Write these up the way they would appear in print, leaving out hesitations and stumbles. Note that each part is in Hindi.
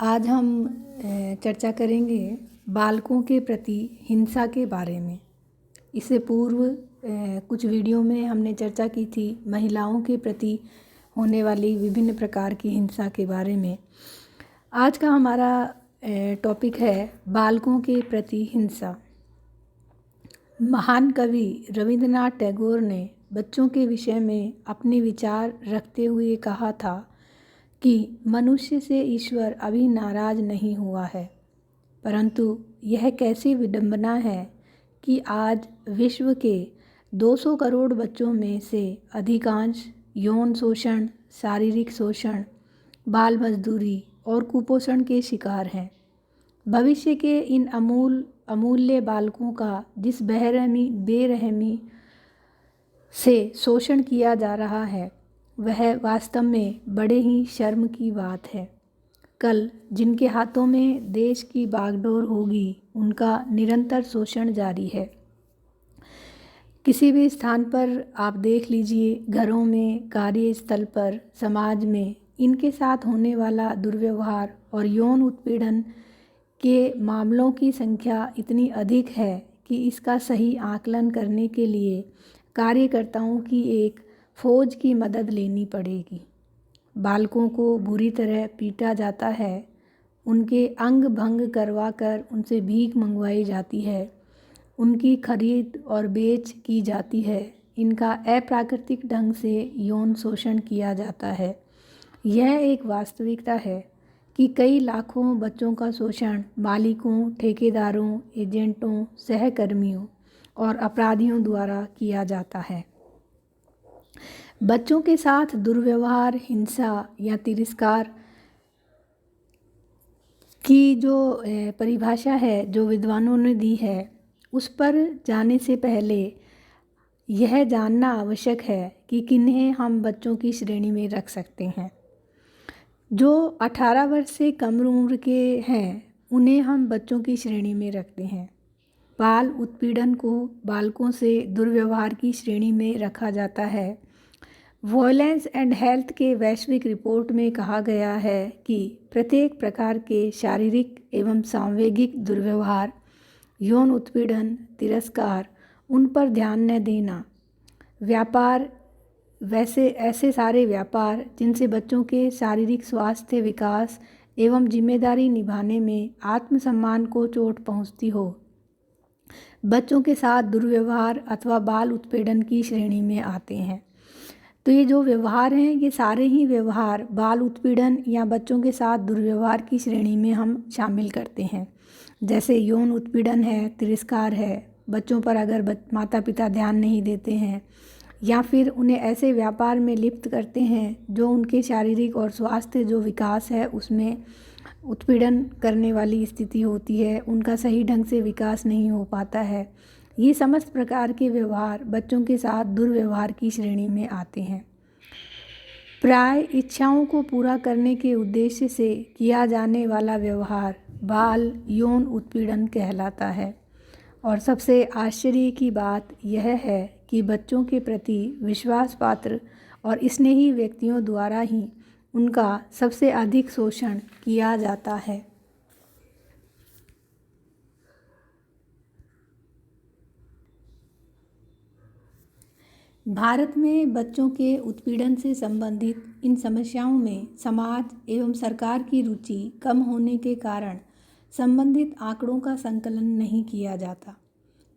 आज हम चर्चा करेंगे बालकों के प्रति हिंसा के बारे में। इससे पूर्व कुछ वीडियो में हमने चर्चा की थी महिलाओं के प्रति होने वाली विभिन्न प्रकार की हिंसा के बारे में। आज का हमारा टॉपिक है बालकों के प्रति हिंसा। महान कवि रविंद्रनाथ टैगोर ने बच्चों के विषय में अपने विचार रखते हुए कहा था कि मनुष्य से ईश्वर अभी नाराज नहीं हुआ है, परंतु यह कैसी विडंबना है कि आज विश्व के 200 करोड़ बच्चों में से अधिकांश यौन शोषण, शारीरिक शोषण, बाल मजदूरी और कुपोषण के शिकार हैं। भविष्य के इन अमूल्य बालकों का जिस बेरहमी से शोषण किया जा रहा है वह वास्तव में बड़े ही शर्म की बात है। कल जिनके हाथों में देश की बागडोर होगी उनका निरंतर शोषण जारी है। किसी भी स्थान पर आप देख लीजिए, घरों में, कार्यस्थल पर, समाज में इनके साथ होने वाला दुर्व्यवहार और यौन उत्पीड़न के मामलों की संख्या इतनी अधिक है कि इसका सही आकलन करने के लिए कार्यकर्ताओं की एक फौज की मदद लेनी पड़ेगी। बालकों को बुरी तरह पीटा जाता है, उनके अंग भंग करवा कर उनसे भीख मंगवाई जाती है, उनकी खरीद और बेच की जाती है, इनका अप्राकृतिक ढंग से यौन शोषण किया जाता है। यह एक वास्तविकता है कि कई लाखों बच्चों का शोषण मालिकों, ठेकेदारों, एजेंटों, सहकर्मियों और अपराधियों द्वारा किया जाता है। बच्चों के साथ दुर्व्यवहार, हिंसा या तिरस्कार की जो परिभाषा है जो विद्वानों ने दी है, उस पर जाने से पहले यह जानना आवश्यक है कि किन्हें हम बच्चों की श्रेणी में रख सकते हैं। जो 18 वर्ष से कम उम्र के हैं उन्हें हम बच्चों की श्रेणी में रखते हैं। बाल उत्पीड़न को बालकों से दुर्व्यवहार की श्रेणी में रखा जाता है। वॉयलेंस एंड हेल्थ के वैश्विक रिपोर्ट में कहा गया है कि प्रत्येक प्रकार के शारीरिक एवं सांवेगिक दुर्व्यवहार, यौन उत्पीड़न, तिरस्कार, उन पर ध्यान न देना, व्यापार, ऐसे सारे व्यापार जिनसे बच्चों के शारीरिक स्वास्थ्य, विकास एवं जिम्मेदारी निभाने में आत्मसम्मान को चोट पहुंचती हो, बच्चों के साथ दुर्व्यवहार अथवा बाल उत्पीड़न की श्रेणी में आते हैं। तो ये जो व्यवहार हैं ये सारे ही व्यवहार बाल उत्पीड़न या बच्चों के साथ दुर्व्यवहार की श्रेणी में हम शामिल करते हैं। जैसे यौन उत्पीड़न है, तिरस्कार है, बच्चों पर अगर माता पिता ध्यान नहीं देते हैं या फिर उन्हें ऐसे व्यापार में लिप्त करते हैं जो उनके शारीरिक और स्वास्थ्य जो विकास है उसमें उत्पीड़न करने वाली स्थिति होती है, उनका सही ढंग से विकास नहीं हो पाता है। ये समस्त प्रकार के व्यवहार बच्चों के साथ दुर्व्यवहार की श्रेणी में आते हैं। प्राय इच्छाओं को पूरा करने के उद्देश्य से किया जाने वाला व्यवहार बाल यौन उत्पीड़न कहलाता है। और सबसे आश्चर्य की बात यह है कि बच्चों के प्रति विश्वास पात्र और स्नेही व्यक्तियों द्वारा ही उनका सबसे अधिक शोषण किया जाता है। भारत में बच्चों के उत्पीड़न से संबंधित इन समस्याओं में समाज एवं सरकार की रुचि कम होने के कारण संबंधित आंकड़ों का संकलन नहीं किया जाता।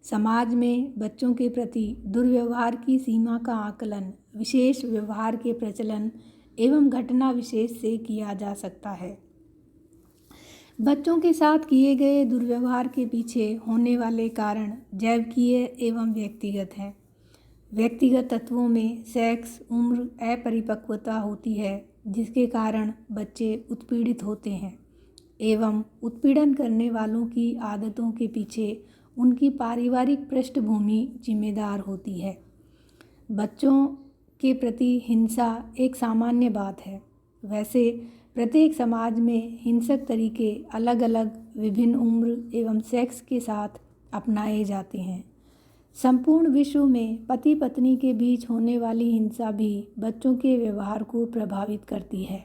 समाज में बच्चों के प्रति दुर्व्यवहार की सीमा का आकलन विशेष व्यवहार के प्रचलन एवं घटना विशेष से किया जा सकता है। बच्चों के साथ किए गए दुर्व्यवहार के पीछे होने वाले कारण जैविकीय एवं व्यक्तिगत हैं। व्यक्तिगत तत्वों में सेक्स, उम्र, अपरिपक्वता होती है जिसके कारण बच्चे उत्पीड़ित होते हैं एवं उत्पीड़न करने वालों की आदतों के पीछे उनकी पारिवारिक पृष्ठभूमि जिम्मेदार होती है। बच्चों के प्रति हिंसा एक सामान्य बात है। वैसे प्रत्येक समाज में हिंसक तरीके अलग अलग विभिन्न उम्र एवं सेक्स के साथ अपनाए जाते हैं। संपूर्ण विश्व में पति पत्नी के बीच होने वाली हिंसा भी बच्चों के व्यवहार को प्रभावित करती है।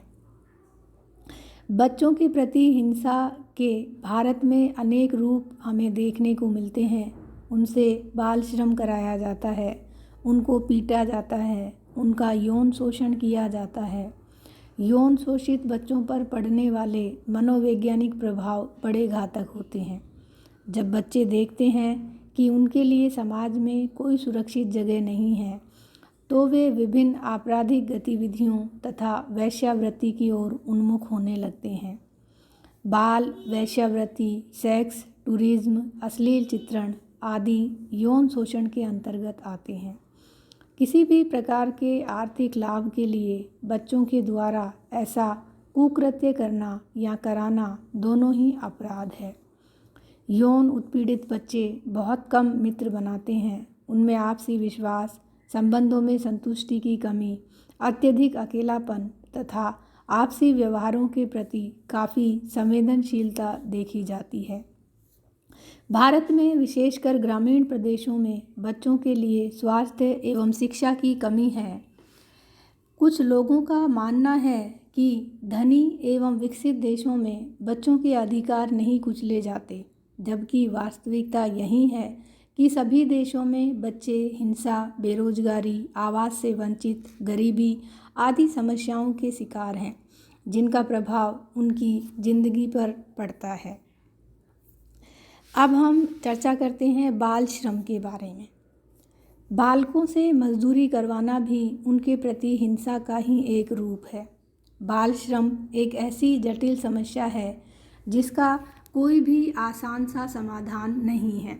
बच्चों के प्रति हिंसा के भारत में अनेक रूप हमें देखने को मिलते हैं। उनसे बाल श्रम कराया जाता है, उनको पीटा जाता है, उनका यौन शोषण किया जाता है। यौन शोषित बच्चों पर पड़ने वाले मनोवैज्ञानिक प्रभाव बड़े घातक होते हैं। जब बच्चे देखते हैं कि उनके लिए समाज में कोई सुरक्षित जगह नहीं है, तो वे विभिन्न आपराधिक गतिविधियों तथा वेश्यावृत्ति की ओर उन्मुख होने लगते हैं। बाल वेश्यावृत्ति, सेक्स टूरिज्म, अश्लील चित्रण आदि यौन शोषण के अंतर्गत आते हैं। किसी भी प्रकार के आर्थिक लाभ के लिए बच्चों के द्वारा ऐसा कुकृत्य करना या कराना दोनों ही अपराध है। यौन उत्पीड़ित बच्चे बहुत कम मित्र बनाते हैं। उनमें आपसी विश्वास, संबंधों में संतुष्टि की कमी, अत्यधिक अकेलापन तथा आपसी व्यवहारों के प्रति काफ़ी संवेदनशीलता देखी जाती है। भारत में विशेषकर ग्रामीण प्रदेशों में बच्चों के लिए स्वास्थ्य एवं शिक्षा की कमी है। कुछ लोगों का मानना है कि धनी एवं विकसित देशों में बच्चों के अधिकार नहीं कुचले जाते, जबकि वास्तविकता यही है कि सभी देशों में बच्चे हिंसा, बेरोजगारी, आवास से वंचित, गरीबी आदि समस्याओं के शिकार हैं, जिनका प्रभाव उनकी जिंदगी पर पड़ता है। अब हम चर्चा करते हैं बाल श्रम के बारे में। बालकों से मजदूरी करवाना भी उनके प्रति हिंसा का ही एक रूप है। बाल श्रम एक ऐसी जटिल समस्या है जिसका कोई भी आसान सा समाधान नहीं है।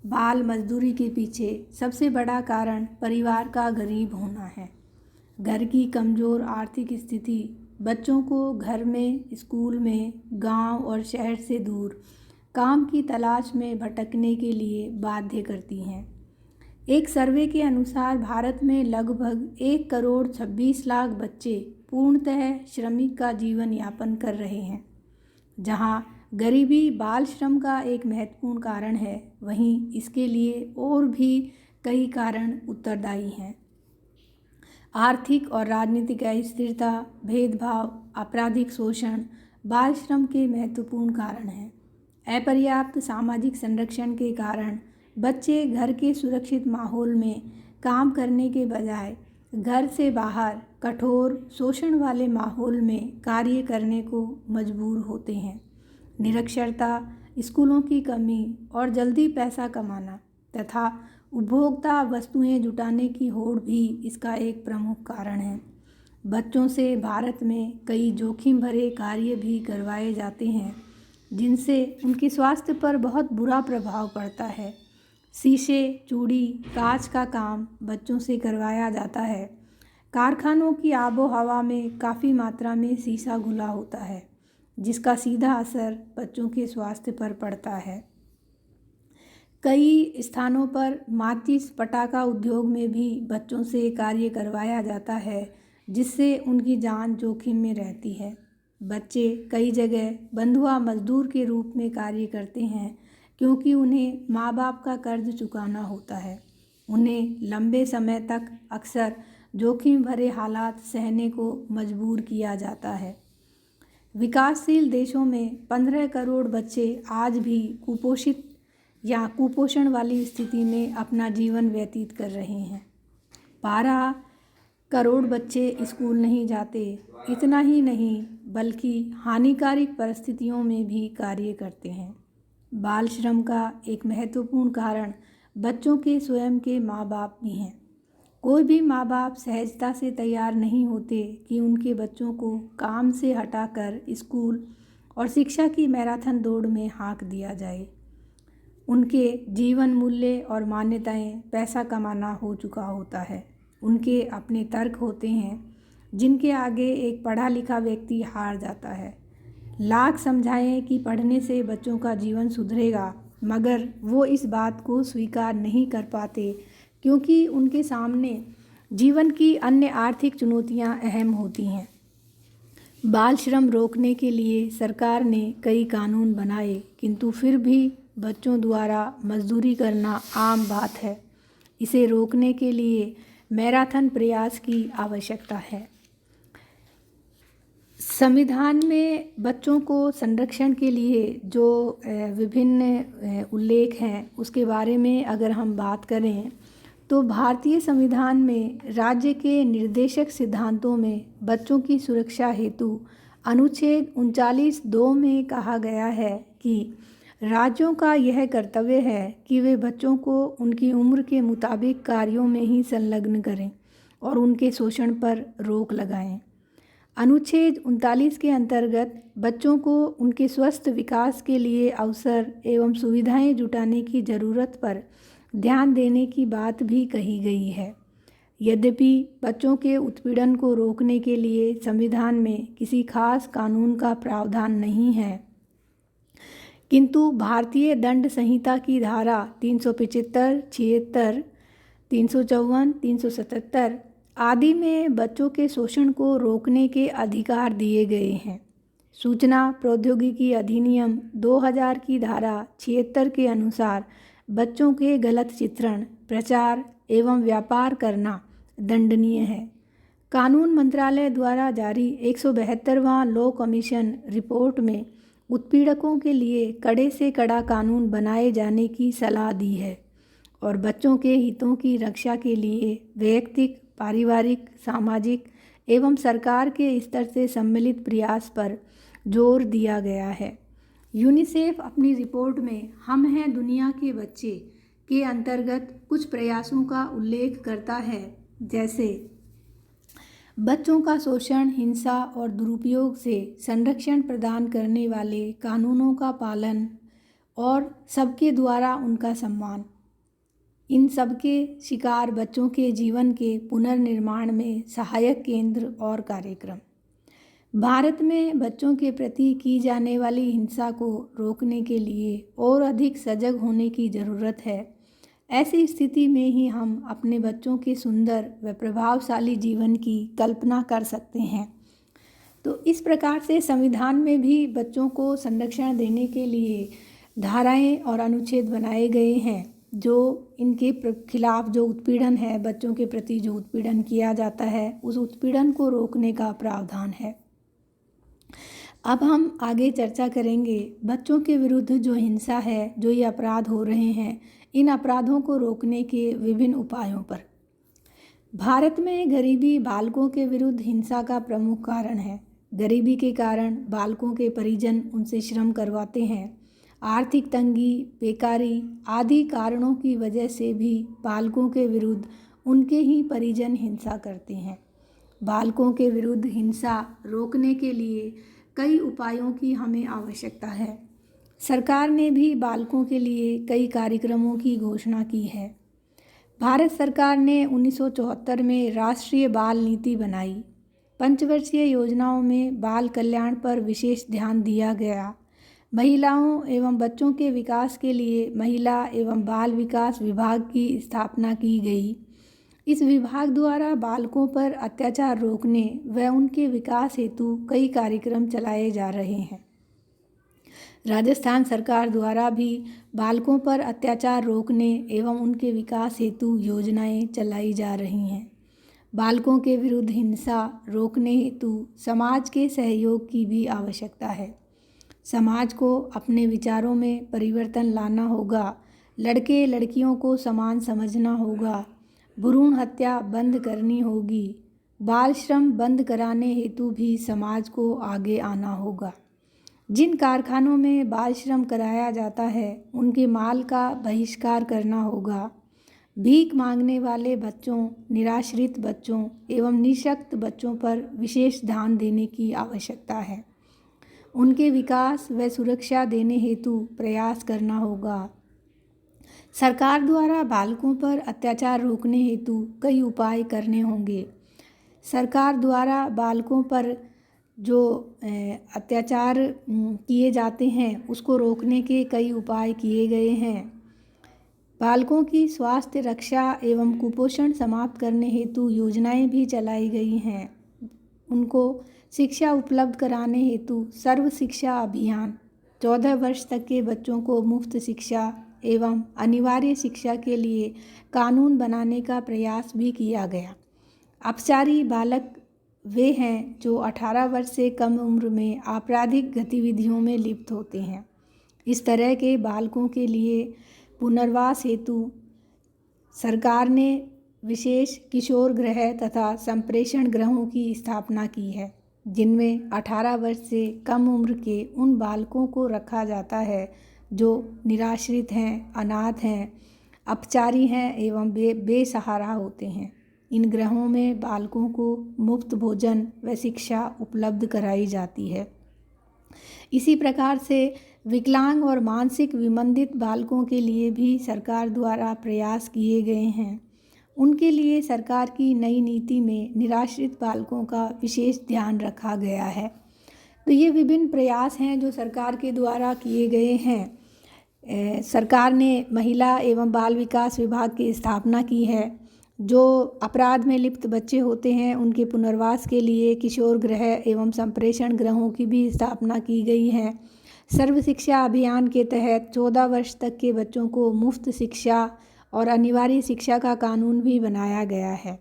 बाल मजदूरी के पीछे सबसे बड़ा कारण परिवार का गरीब होना है। घर की कमज़ोर आर्थिक स्थिति बच्चों को घर में, स्कूल में, गांव और शहर से दूर काम की तलाश में भटकने के लिए बाध्य करती हैं। एक सर्वे के अनुसार भारत में लगभग 1,26,00,000 बच्चे पूर्णतः श्रमिक का जीवन यापन कर रहे हैं। जहां गरीबी बाल श्रम का एक महत्वपूर्ण कारण है, वहीं इसके लिए और भी कई कारण उत्तरदायी हैं। आर्थिक और राजनीतिक अस्थिरता, भेदभाव, आपराधिक शोषण बाल श्रम के महत्वपूर्ण कारण हैं। अपर्याप्त सामाजिक संरक्षण के कारण बच्चे घर के सुरक्षित माहौल में काम करने के बजाय घर से बाहर कठोर शोषण वाले माहौल में कार्य करने को मजबूर होते हैं। निरक्षरता, स्कूलों की कमी और जल्दी पैसा कमाना तथा उपभोक्ता वस्तुएं जुटाने की होड़ भी इसका एक प्रमुख कारण है। बच्चों से भारत में कई जोखिम भरे कार्य भी करवाए जाते हैं, जिनसे उनके स्वास्थ्य पर बहुत बुरा प्रभाव पड़ता है। शीशे, चूड़ी, कांच का काम बच्चों से करवाया जाता है। कारखानों की आबो हवा में काफ़ी मात्रा में शीशा घुला होता है, जिसका सीधा असर बच्चों के स्वास्थ्य पर पड़ता है। कई स्थानों पर माचिस पटाखा उद्योग में भी बच्चों से कार्य करवाया जाता है, जिससे उनकी जान जोखिम में रहती है। बच्चे कई जगह बंधुआ मजदूर के रूप में कार्य करते हैं, क्योंकि उन्हें माँ बाप का कर्ज चुकाना होता है। उन्हें लंबे समय तक अक्सर जोखिम भरे हालात सहने को मजबूर किया जाता है। विकासशील देशों में 15 करोड़ बच्चे आज भी कुपोषित या कुपोषण वाली स्थिति में अपना जीवन व्यतीत कर रहे हैं। 12 करोड़ बच्चे स्कूल नहीं जाते। इतना ही नहीं बल्कि हानिकारक परिस्थितियों में भी कार्य करते हैं। बाल श्रम का एक महत्वपूर्ण कारण बच्चों के स्वयं के माँ बाप भी हैं। कोई भी माँ बाप सहजता से तैयार नहीं होते कि उनके बच्चों को काम से हटाकर स्कूल और शिक्षा की मैराथन दौड़ में हाँक दिया जाए। उनके जीवन मूल्य और मान्यताएं पैसा कमाना हो चुका होता है। उनके अपने तर्क होते हैं, जिनके आगे एक पढ़ा लिखा व्यक्ति हार जाता है। लाख समझाएं कि पढ़ने से बच्चों का जीवन सुधरेगा, मगर वो इस बात को स्वीकार नहीं कर पाते, क्योंकि उनके सामने जीवन की अन्य आर्थिक चुनौतियां अहम होती हैं। बाल श्रम रोकने के लिए सरकार ने कई कानून बनाए, किंतु फिर भी बच्चों द्वारा मजदूरी करना आम बात है। इसे रोकने के लिए मैराथन प्रयास की आवश्यकता है। संविधान में बच्चों को संरक्षण के लिए जो विभिन्न उल्लेख हैं उसके बारे में अगर हम बात करें तो भारतीय संविधान में राज्य के निर्देशक सिद्धांतों में बच्चों की सुरक्षा हेतु अनुच्छेद 39(2) में कहा गया है कि राज्यों का यह कर्तव्य है कि वे बच्चों को उनकी उम्र के मुताबिक कार्यों में ही संलग्न करें और उनके शोषण पर रोक लगाएं। अनुच्छेद 39 के अंतर्गत बच्चों को उनके स्वस्थ विकास के लिए अवसर एवं सुविधाएं जुटाने की ज़रूरत पर ध्यान देने की बात भी कही गई है। यद्यपि बच्चों के उत्पीड़न को रोकने के लिए संविधान में किसी खास कानून का प्रावधान नहीं है, किंतु भारतीय दंड संहिता की धारा 375, 76, 354, 377 आदि में बच्चों के शोषण को रोकने के अधिकार दिए गए हैं। सूचना प्रौद्योगिकी अधिनियम 2000 की धारा 76 के अनुसार बच्चों के गलत चित्रण, प्रचार एवं व्यापार करना दंडनीय है। कानून मंत्रालय द्वारा जारी 172वां लॉ कमीशन रिपोर्ट में उत्पीड़कों के लिए कड़े से कड़ा कानून बनाए जाने की सलाह दी है और बच्चों के हितों की रक्षा के लिए वैयक्तिक, पारिवारिक, सामाजिक एवं सरकार के स्तर से सम्मिलित प्रयास पर जोर दिया गया है। यूनिसेफ अपनी रिपोर्ट में हम हैं दुनिया के बच्चे के अंतर्गत कुछ प्रयासों का उल्लेख करता है, जैसे बच्चों का शोषण, हिंसा और दुरुपयोग से संरक्षण प्रदान करने वाले कानूनों का पालन और सबके द्वारा उनका सम्मान। इन सबके शिकार बच्चों के जीवन के पुनर्निर्माण में सहायक केंद्र और कार्यक्रम। भारत में बच्चों के प्रति की जाने वाली हिंसा को रोकने के लिए और अधिक सजग होने की ज़रूरत है। ऐसी स्थिति में ही हम अपने बच्चों के सुंदर व प्रभावशाली जीवन की कल्पना कर सकते हैं। तो इस प्रकार से संविधान में भी बच्चों को संरक्षण देने के लिए धाराएं और अनुच्छेद बनाए गए हैं, जो इनके खिलाफ जो उत्पीड़न है, बच्चों के प्रति जो उत्पीड़न किया जाता है, उस उत्पीड़न को रोकने का प्रावधान है। अब हम आगे चर्चा करेंगे बच्चों के विरुद्ध जो हिंसा है, जो ये अपराध हो रहे हैं, इन अपराधों को रोकने के विभिन्न उपायों पर। भारत में गरीबी बालकों के विरुद्ध हिंसा का प्रमुख कारण है। गरीबी के कारण बालकों के परिजन उनसे श्रम करवाते हैं। आर्थिक तंगी, बेकारी आदि कारणों की वजह से भी बालकों के विरुद्ध उनके ही परिजन हिंसा करते हैं। बालकों के विरुद्ध हिंसा रोकने के लिए कई उपायों की हमें आवश्यकता है। सरकार ने भी बालकों के लिए कई कार्यक्रमों की घोषणा की है। भारत सरकार ने 1974 में राष्ट्रीय बाल नीति बनाई। पंचवर्षीय योजनाओं में बाल कल्याण पर विशेष ध्यान दिया गया। महिलाओं एवं बच्चों के विकास के लिए महिला एवं बाल विकास विभाग की स्थापना की गई। इस विभाग द्वारा बालकों पर अत्याचार रोकने व उनके विकास हेतु कई कार्यक्रम चलाए जा रहे हैं। राजस्थान सरकार द्वारा भी बालकों पर अत्याचार रोकने एवं उनके विकास हेतु योजनाएं चलाई जा रही हैं। बालकों के विरुद्ध हिंसा रोकने हेतु समाज के सहयोग की भी आवश्यकता है। समाज को अपने विचारों में परिवर्तन लाना होगा। लड़के लड़कियों को समान समझना होगा। भ्रूण हत्या बंद करनी होगी। बाल श्रम बंद कराने हेतु भी समाज को आगे आना होगा। जिन कारखानों में बाल श्रम कराया जाता है उनके माल का बहिष्कार करना होगा। भीख मांगने वाले बच्चों, निराश्रित बच्चों एवं निःशक्त बच्चों पर विशेष ध्यान देने की आवश्यकता है। उनके विकास व सुरक्षा देने हेतु प्रयास करना होगा। सरकार द्वारा बालकों पर अत्याचार रोकने हेतु कई उपाय करने होंगे। सरकार द्वारा बालकों पर जो अत्याचार किए जाते हैं उसको रोकने के कई उपाय किए गए हैं। बालकों की स्वास्थ्य रक्षा एवं कुपोषण समाप्त करने हेतु योजनाएं भी चलाई गई हैं। उनको शिक्षा उपलब्ध कराने हेतु सर्व शिक्षा अभियान, 14 वर्ष तक के बच्चों को मुफ्त शिक्षा एवं अनिवार्य शिक्षा के लिए कानून बनाने का प्रयास भी किया गया। अपचारी बालक वे हैं जो 18 वर्ष से कम उम्र में आपराधिक गतिविधियों में लिप्त होते हैं। इस तरह के बालकों के लिए पुनर्वास हेतु सरकार ने विशेष किशोर गृह तथा संप्रेषण गृहों की स्थापना की है, जिनमें 18 वर्ष से कम उम्र के उन बालकों को रखा जाता है जो निराश्रित हैं, अनाथ हैं, अपचारी हैं एवं बेसहारा होते हैं। इन गृहों में बालकों को मुफ्त भोजन व शिक्षा उपलब्ध कराई जाती है। इसी प्रकार से विकलांग और मानसिक विमंदित बालकों के लिए भी सरकार द्वारा प्रयास किए गए हैं। उनके लिए सरकार की नई नीति में निराश्रित बालकों का विशेष ध्यान रखा गया है। तो ये विभिन्न प्रयास हैं जो सरकार के द्वारा किए गए हैं। सरकार ने महिला एवं बाल विकास विभाग की स्थापना की है। जो अपराध में लिप्त बच्चे होते हैं उनके पुनर्वास के लिए किशोर गृह एवं संप्रेषण गृहों की भी स्थापना की गई है। सर्व शिक्षा अभियान के तहत 14 वर्ष तक के बच्चों को मुफ्त शिक्षा और अनिवार्य शिक्षा का कानून भी बनाया गया है।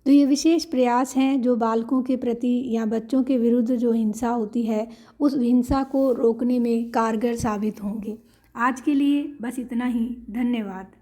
तो ये विशेष प्रयास हैं जो बालकों के प्रति या बच्चों के विरुद्ध जो हिंसा होती है उस हिंसा को रोकने में कारगर साबित होंगे। आज के लिए बस इतना ही। धन्यवाद।